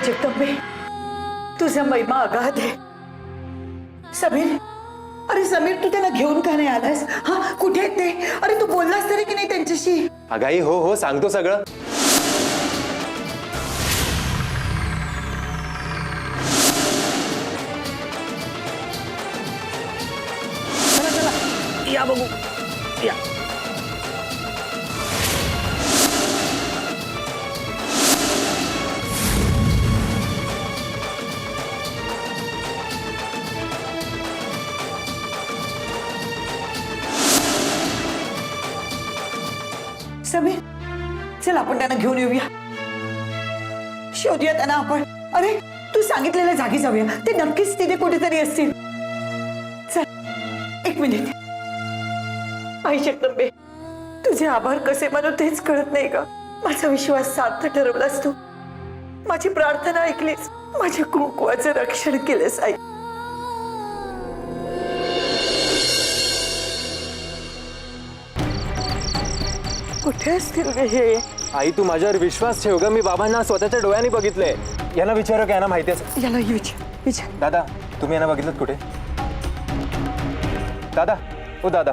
जगदंबे, तुझा महिमा अगाध आहे. समीर, अरे समीर, तू त्याला घेऊन का नाही आलास? हा, कुठे आहेत ते? अरे तू बोललास तरी की नाही त्यांच्याशी? अगाई हो हो सांगतो सगळं. चला चला या बघू या. समीर, चल आपण त्यांना घेऊन येऊया. शोधूया त्यांना आपण. अरे तू सांगितलेल्या जागी जाऊया. ते नक्कीच तिथे कुठेतरी असतील. चल एक मिनिट. आई जगदंबे, तुझे आभार कसे मानू तेच कळत नाही का. माझा विश्वास सार्थ ठरवलास तू. माझी प्रार्थना ऐकलीस. माझ्या कुंकवाचं रक्षण केलंस आई. कुठे असतील ग हे? आई तू माझ्यावर विश्वास ठेव ग. मी बाबांना स्वतःच्या डोळ्यांनी बघितलंय. यांना विचारू का? यांना माहिती आहे. याला विचार. दादा तुम्ही यांना बघितलं कुठे? दादा ओ दादा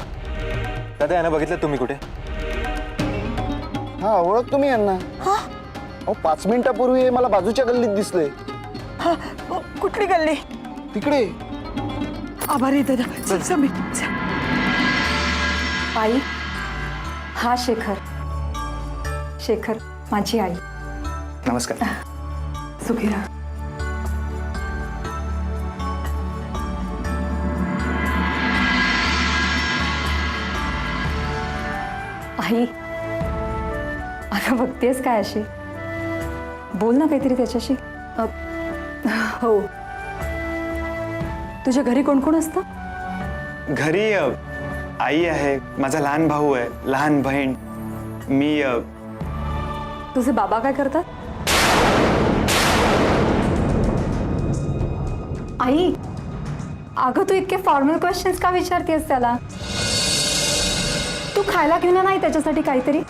दादा यांना बघितलं तुम्ही कुठे? हा, ओळख तुम्ही यांना? अहो 5 मिनिटापूर्वी मला बाजूच्या गल्लीत दिसले. हा, कुठली गल्ली? तिकडे. आभारी दादा. चल समीर चल. आई, हा शेखर. शेखर माझी आई. नमस्कार. सुखी राहा. आई, अगं बघतेस काय अशी? बोल ना काहीतरी त्याच्याशी. हो, तुझ्या घरी कोण कोण असतं? घरी आई आहे, माझा लहान भाऊ आहे, लहान बहीण, मी. तुझे बाबा काय करतात? आई, अगं तू इतके फॉर्मल क्वेश्चन्स का विचारतेस त्याला? तू खायला घेऊन नाही त्याच्यासाठी काहीतरी?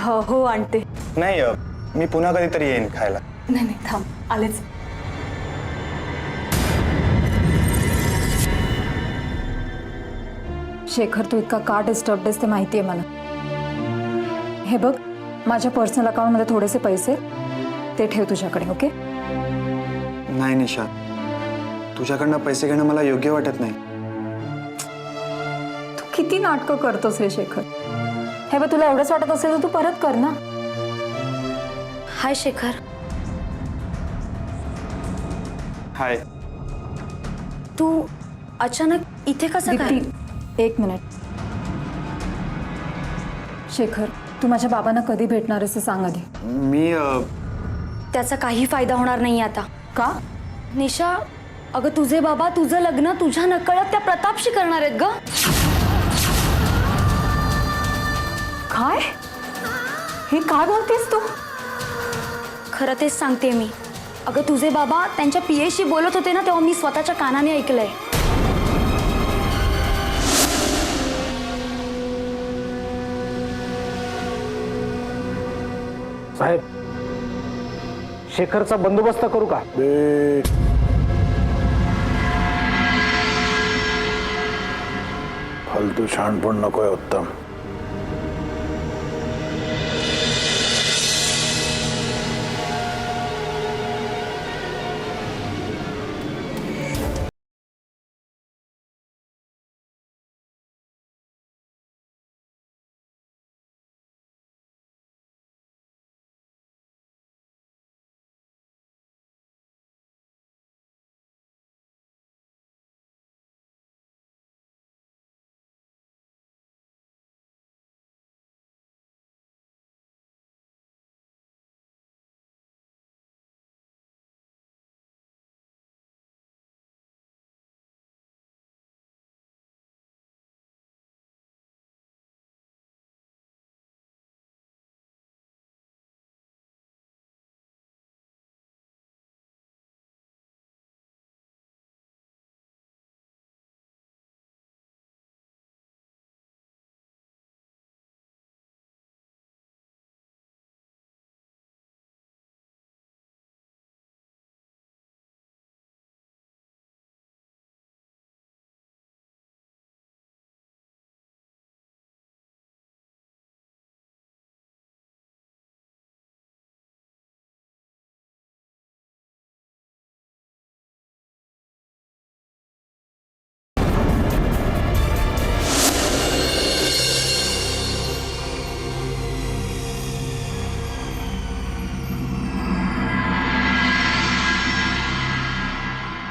हो आणते. नाही, मी पुन्हा कधीतरी येईन खायला. नाही नाही थांब, आलेच. शेखर, तू इतका का डिस्टर्ब आहेस ते माहिती आहे मला. हे बघ, माझ्या पर्सनल अकाउंटमध्ये थोडेसे पैसे ते ठेव तुझ्याकडे. ओके? नाही निशा, तुझ्याकडनं पैसे घेणं मला योग्य वाटत नाही. तू किती नाटकं करतोस रे शेखर. हे बघ, तुला एवढंच वाटत असेल तर तू परत कर ना. हाय शेखर. हाय. तू अचानक इथे कसं काय? दीप्ती, एक मिनिट. शेखर, तू माझ्या बाबांना कधी भेटणार आहेस ते सांग आधी. मी त्याचा काही फायदा होणार नाही आता. का? निशा, अगं तुझे बाबा तुझं लग्न तुझ्या नकळत त्या प्रतापशी करणार आहेत ग. काय? हे काय बोलतेस तू? खरं तेच सांगते मी. अगं तुझे बाबा त्यांच्या पीएशी बोलत होते ना, तेव्हा मी स्वतःच्या कानाने ऐकलंय. साहेब, शेखरचा बंदोबस्त करू का? फालतू शहाणपण नकोय उत्तम.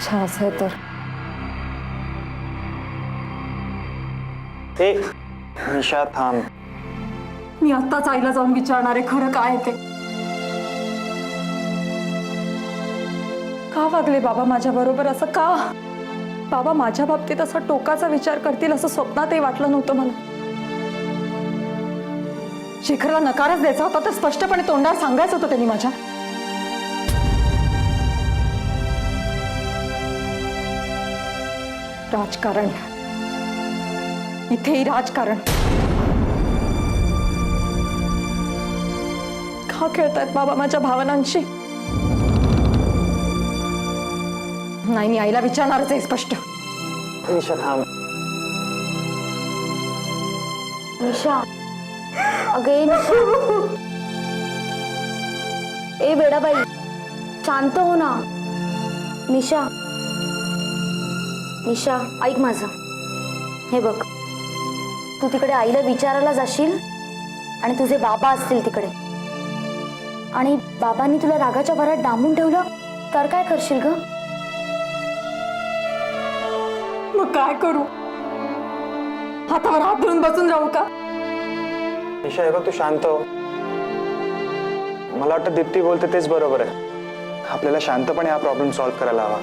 अच्छा असं आहे तर ए निशा थांब. मी आत्ताच आईला जाऊन विचारणार आहे खरं काय आहे ते. का वागले बाबा माझ्या बरोबर असं का? बाबा माझ्या बाबतीत असा टोकाचा विचार करतील असं स्वप्नातही वाटलं नव्हतं मला. शेखरला नकारच द्यायचा होता तर स्पष्टपणे तोंडावर सांगायचं होतं त्यांनी माझ्या. राजकारण, इथेही राजकारण. का खेळतायत बाबा माझ्या भावनांशी? नाही, मी आईला विचारणारच आहे स्पष्ट. निशा थांब. निशा, अगं ए निशा, ए बेडाबाई, शांत हो ना. निशा, निशा ऐक माझं. हे बघ, तू तिकडे आईला विचारायला जाशील आणि तुझे बाबा असतील तिकडे आणि बाबांनी तुला रागाच्या भरात डांबून ठेवलं तर काय करशील ग? मग काय करू? हातावर हात धरून बसून राहू का? निशा हे बघ, तू शांत हो. मला वाटतं दीप्ती बोलते तेच बरोबर आहे. आपल्याला शांतपणे हा प्रॉब्लेम सॉल्व्ह करायला हवा.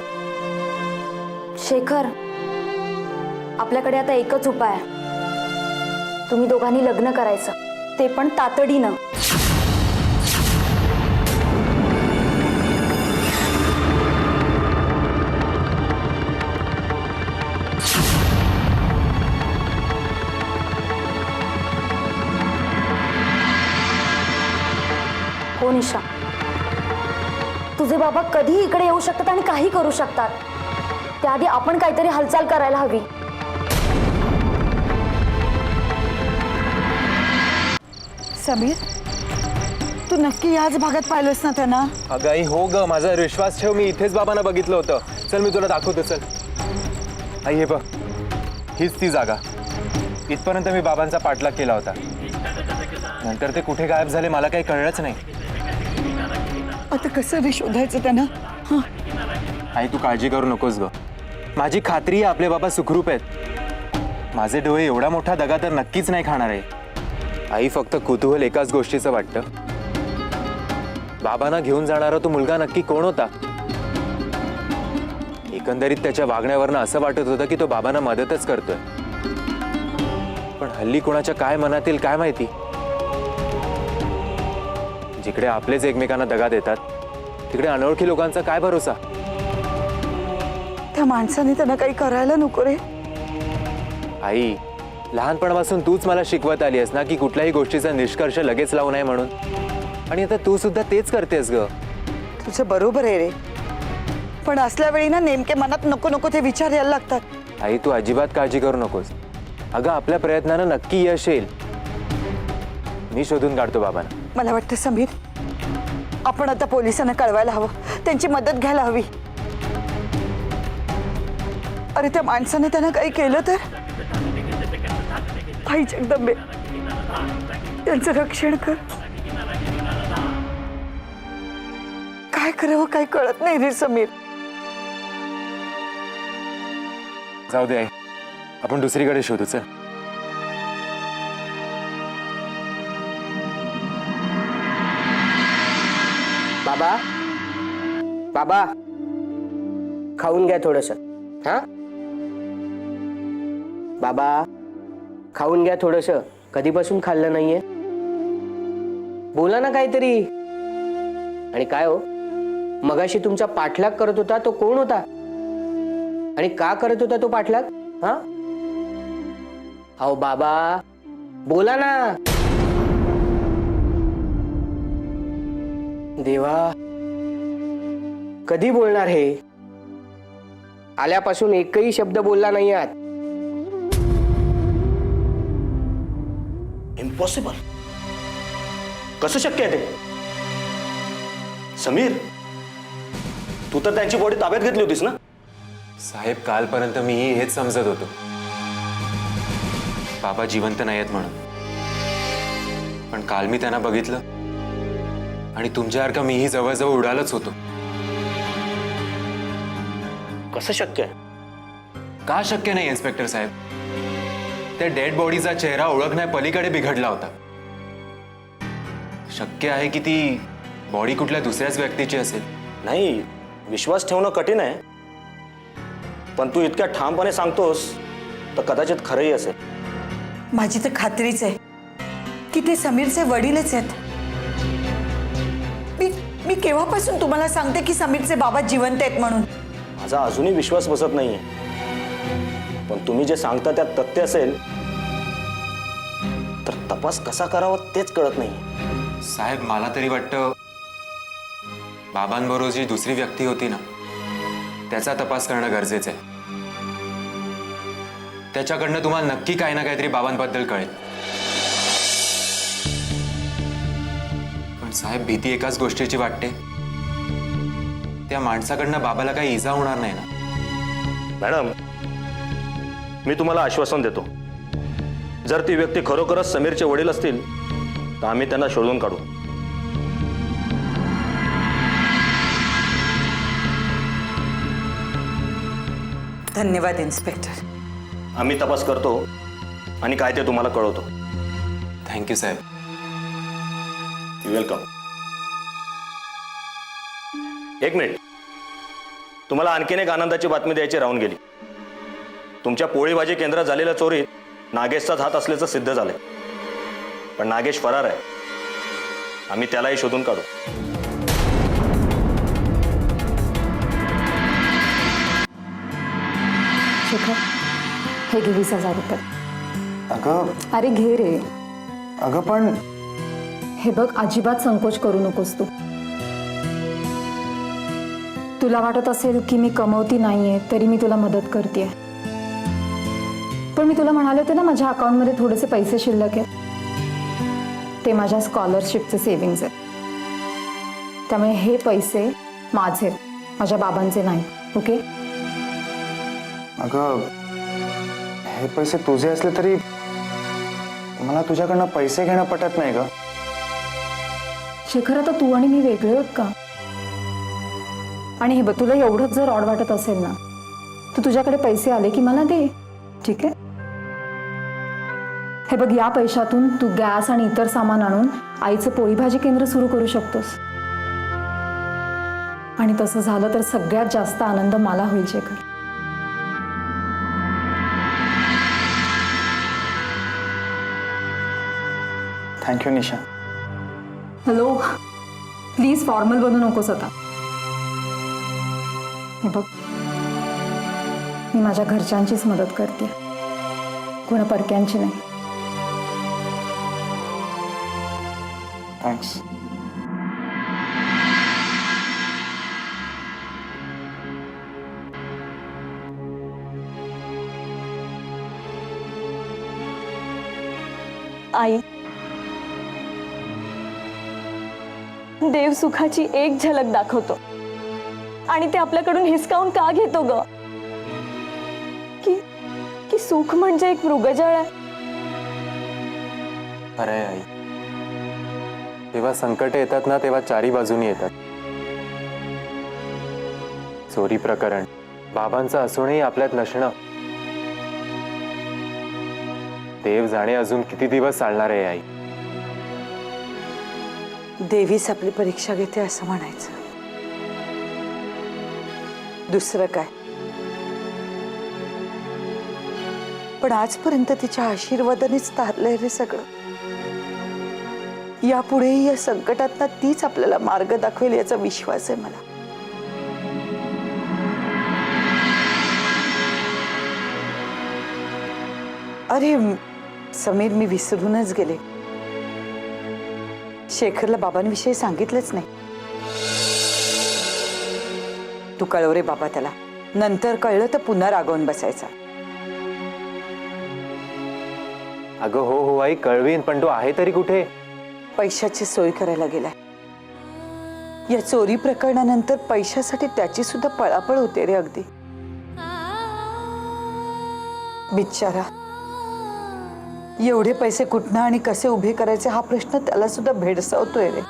शेखर, आपल्याकडे आता एकच उपाय आहे. तुम्ही दोघांनी लग्न करायचं, ते पण तातडीनं. हो निशा, तुझे बाबा कधी इकडे येऊ शकतात आणि काही करू शकतात. त्याआधी आपण काहीतरी हालचाल करायला हवी. समीर, तू नक्की याच भागात पाहिलंस ना त्यांना? अगं आई हो ग, माझा विश्वास ठेव. मी इथेच बाबांना बघितलं होतं. चल मी तुला दाखवतो. चल आई, हे बघ, हीच ती जागा. इथपर्यंत मी बाबांचा पाठलाग केला होता. नंतर ते कुठे गायब झाले मला काही कळलंच नाही. आता कसं रे शोधायचं त्यांना? आई तू काळजी करू नकोस ग. माझी खात्री आहे आपले बाबा सुखरूप आहेत. माझे डोळे एवढा मोठा दगा तर नक्कीच नाही खाणार आहे. आई फक्त कुतूहल एकाच गोष्टीचं वाटतं, बाबांना घेऊन जाणारा तो मुलगा नक्की कोण होता? एकंदरीत त्याच्या वागण्यावरनं असं वाटत होतं की तो बाबांना मदतच करतोय. पण हल्ली कोणाच्या काय मनातील काय माहिती. जिकडे आपलेच एकमेकांना दगा देतात तिकडे अनोळखी लोकांचा काय भरोसा. त्या माणसाने त्यांना काही करायला नको रे. आई, लहानपणापासून तूच मला शिकवत आली आहेस ना की कुठल्याही गोष्टीचा निष्कर्ष लगेच लावू नये म्हणून. आणि आता तू सुद्धा तेच करतेस ग. तुझं बरोबर आहे रे, पण असल्या वेळी ना नेमके मनात नको नको ते विचार यायला लागतात. आई तू अजिबात काळजी करू नकोस. अगं आपल्या प्रयत्नानं नक्की यश येईल. मी शोधून काढतो बाबांना. मला वाटतं समीर, आपण आता पोलिसांना कळवायला हवं, त्यांची मदत घ्यायला हवी. अरे त्या माणसाने त्यांना काही केलं तर? आई जगदंबे, त्यांचं रक्षण कर. काय करावं काही कळत नाही रे समीर. जाऊ दे आई, आपण दुसरीकडे शोधू. चल बाबा, बाबा खाऊन घ्या थोडस. हा बाबा, खाऊन घ्या थोडस. कधीपासून खाल्लं नाहीये. बोला ना काहीतरी. आणि काय हो, मगाशी तुमचा पाठलाग करत होता तो कोण होता आणि का करत होता तो पाठलाग? हा अहो बाबा, बोला ना. देवा, कधी बोलणार हे? आल्यापासून एकही शब्द बोलला नाही आहात. इम्पॉसिबल. कसं शक्य आहे ते? समीर, तू तर त्यांची बॉडी ताब्यात घेतली होतीस ना? साहेब, कालपर्यंत मीही हेच समजत होतो, बाबा जिवंत नाही आहेत म्हणून. पण काल मी त्यांना बघितलं आणि तुमच्यासारखा मीही जवळजवळ उडालच होतो. कसं शक्य आहे? का शक्य नाही इन्स्पेक्टर साहेब? त्या डेड बॉडीचा चेहरा ओळखण्यापलीकडे बिघडला होता. शक्य आहे की ती बॉडी कुठल्या दुसऱ्याच व्यक्तीची असेल. नाही, विश्वास ठेवणं कठीण आहे, पण तू इतक्या ठामपणे सांगतोस तर कदाचित खरंही असेल. माझी तर खात्रीच आहे की ते समीरचे वडीलच आहेत. मी केव्हापासून तुम्हाला सांगते की समीरचे बाबा जिवंत आहेत म्हणून. माझा अजूनही विश्वास बसत नाहीये, पण तुम्ही जे सांगता त्यात तथ्य असेल तर तपास कसा करावा तेच कळत नाही. साहेब, मला तरी वाटतं बाबांबरोबर जी दुसरी व्यक्ती होती ना, त्याचा तपास करणं गरजेचं आहे. त्याच्याकडनं तुम्हाला नक्की काही ना काहीतरी बाबांबद्दल कळेल. पण साहेब, भीती एकाच गोष्टीची वाटते, त्या माणसाकडनं बाबाला काही इजा होणार नाही ना? मॅडम, मी तुम्हाला आश्वासन देतो, जर ती व्यक्ती खरोखरच समीरचे वडील असतील तर आम्ही त्यांना शोधून काढू. धन्यवाद इन्स्पेक्टर. आम्ही तपास करतो आणि काय ते तुम्हाला कळवतो. थँक्यू साहेब. वेलकम. एक मिनिट, तुम्हाला आणखीन एक आनंदाची बातमी द्यायची राहून गेली. तुमच्या पोळी भाजी केंद्रात झालेल्या चोरीत नागेशचाच हात असल्याचं सिद्ध झालंय. पण नागेश फरार आहे. आम्ही त्यालाही शोधून काढू. शेखर, हे घे 20,000 रुपये. अगं अरे घे रे. अगं पण हे बघ, अजिबात संकोच करू नकोस तू. तुला वाटत असेल की मी कमवती नाहीये तरी मी तुला मदत करते, पण मी तुला म्हणाले होते ना माझ्या अकाउंटमध्ये थोडेसे पैसे शिल्लक आहेत. ते माझ्या स्कॉलरशिपचे सेव्हिंग्ज आहेत. त्यामुळे हे पैसे माझे, माझ्या बाबांचे नाही. ओके? अगं, हे पैसे तुझे असले तरी मला तुझ्याकडनं पैसे घेणं पटत नाही ग. शेखर, आता तू आणि मी वेगळे आहोत का? आणि हे बघ, तुला एवढंच जर ऑड वाटत असेल ना, तर तुझ्याकडे पैसे आले की मला दे. ठीक आहे? हे बघ, या पैशातून तू गॅस आणि इतर सामान आणून आईचं पोळी भाजी केंद्र सुरू करू शकतोस. आणि तसं झालं तर सगळ्यात जास्त आनंद मला होईल Shekhar. Thank you Nisha. Hello, please formal बनू नकोस आता. हे बघ, मी माझ्या घरच्यांचीच मदत करते, कोणा परक्यांची नाही. थँक्स. आई, देव सुखाची एक झलक दाखवतो आणि ते आपल्याकडून हिसकावून का घेतो ग? की सुख म्हणजे एक मृगजळ आहे. अरे आई, तेव्हा संकट येतात ना, तेव्हा चारी बाजूनी येतात. चोरी प्रकरण, बाबांचं असूनही आपल्यात नसणं, देव जाणे अजून किती दिवस चालणार आहे आई. देवीच आपली परीक्षा घेते असं म्हणायचं, दुसरं काय. पण आजपर्यंत तिच्या आशीर्वादानेच तारलंय रे सगळं. यापुढेही या संकटातनं तीच आपल्याला मार्ग दाखवेल याचा विश्वास आहे मला. अरे समीर, मी विसरूनच गेले, शेखरला बाबांविषयी सांगितलंच नाही. तू कळव रे बाबा त्याला, नंतर कळलं तर पुन्हा रागवून बसायचा. अगं हो आई, कळवीन, पण तो आहे तरी कुठे? पैशाची सोय करायला गेलाय. या चोरी प्रकरणानंतर पैशासाठी त्याची सुद्धा पळापळ होते रे. अगदी बिचारा, एवढे पैसे कुठनं आणि कसे उभे करायचे हा प्रश्न त्याला सुद्धा भेडसावतोय रे.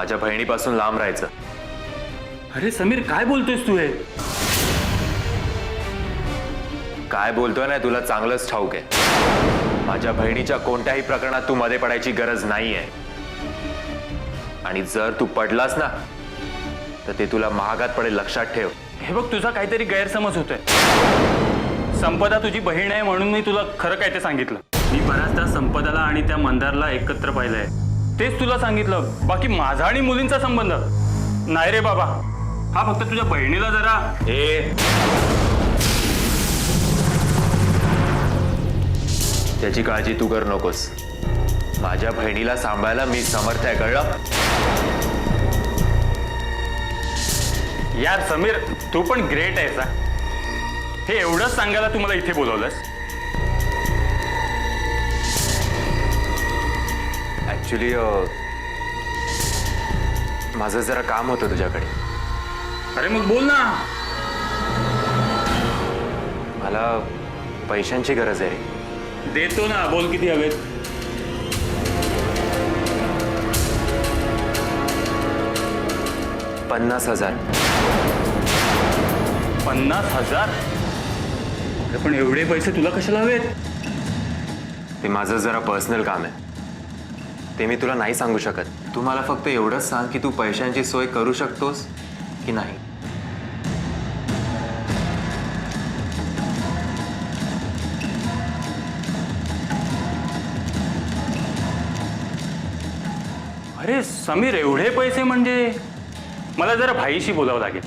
माझ्या बहिणीपासून लांब राहायचं. अरे समीर, काय बोलतोयस तू हे? काय बोलतोय ना, तुला चांगलंच ठाऊक आहे. माझ्या बहिणीच्या कोणत्याही प्रकरणात तू मध्ये पडायची गरज नाहीये. आणि जर तू पडलास ना तर ते तुला महागात पडेल, लक्षात ठेव. हे बघ, तुझा काहीतरी गैरसमज होतोय. संपदा तुझी बहीण आहे म्हणून मी तुला खरं काय ते सांगितलं. मी बऱ्याचदा संपदाला आणि त्या मंदारला एकत्र पाहिलंय, तेच तुला सांगितलं. बाकी माझा आणि मुलींचा संबंध नाही रे बाबा. हा फक्त तुझ्या बहिणीला जरा त्याची काळजी तू कर नकोस. माझ्या बहिणीला सांभाळायला मी समर्थ आहे, कळलं? यार समीर, तू पण ग्रेट आहेस हा. हे एवढंच सांगायला तू मला इथे बोलवलंस? ऍक्च्युली माझं जरा काम होतं तुझ्याकडे. अरे मग बोल ना. मला पैशांची गरज आहे रे. देतो ना, बोल किती हवेत. 50,000. 50,000? अरे पण एवढे पैसे तुला कशाला हवेत? ते माझं जरा पर्सनल काम आहे, ते मी तुला नाही सांगू शकत. तू मला फक्त एवढंच सांग की तू पैशांची सोय करू शकतोस की नाही. अरे समीर, एवढे पैसे म्हणजे मला जरा भाईशी बोलावं लागेल.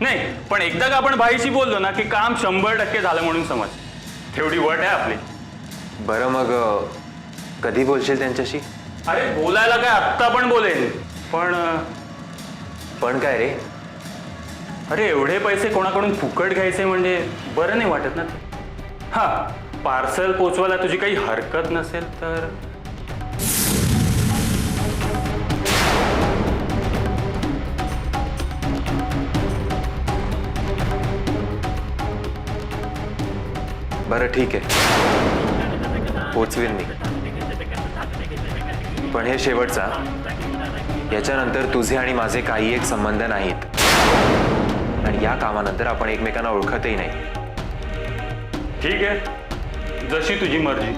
नाही पण एकदा का आपण भाईशी बोललो ना की काम 100% झालं म्हणून समज. तेवढी वट आहे आपली. बरं मग कधी बोलशील त्यांच्याशी? अरे बोलायला काय आत्ता पण बोलेन, पण काय रे? अरे एवढे पैसे कोणाकडून फुकट घ्यायचे म्हणजे बरं नाही वाटत ना ते. हा, पार्सल पोचवायला तुझी काही हरकत नसेल तर. बरं ठीक आहे, पोचवेन मी. पण हे शेवटचा. याच्यानंतर तुझे आणि माझे काही एक संबंध नाहीत आणि या कामानंतर आपण एकमेकांना ओळखतही नाही. ठीक आहे, जशी तुझी मर्जी.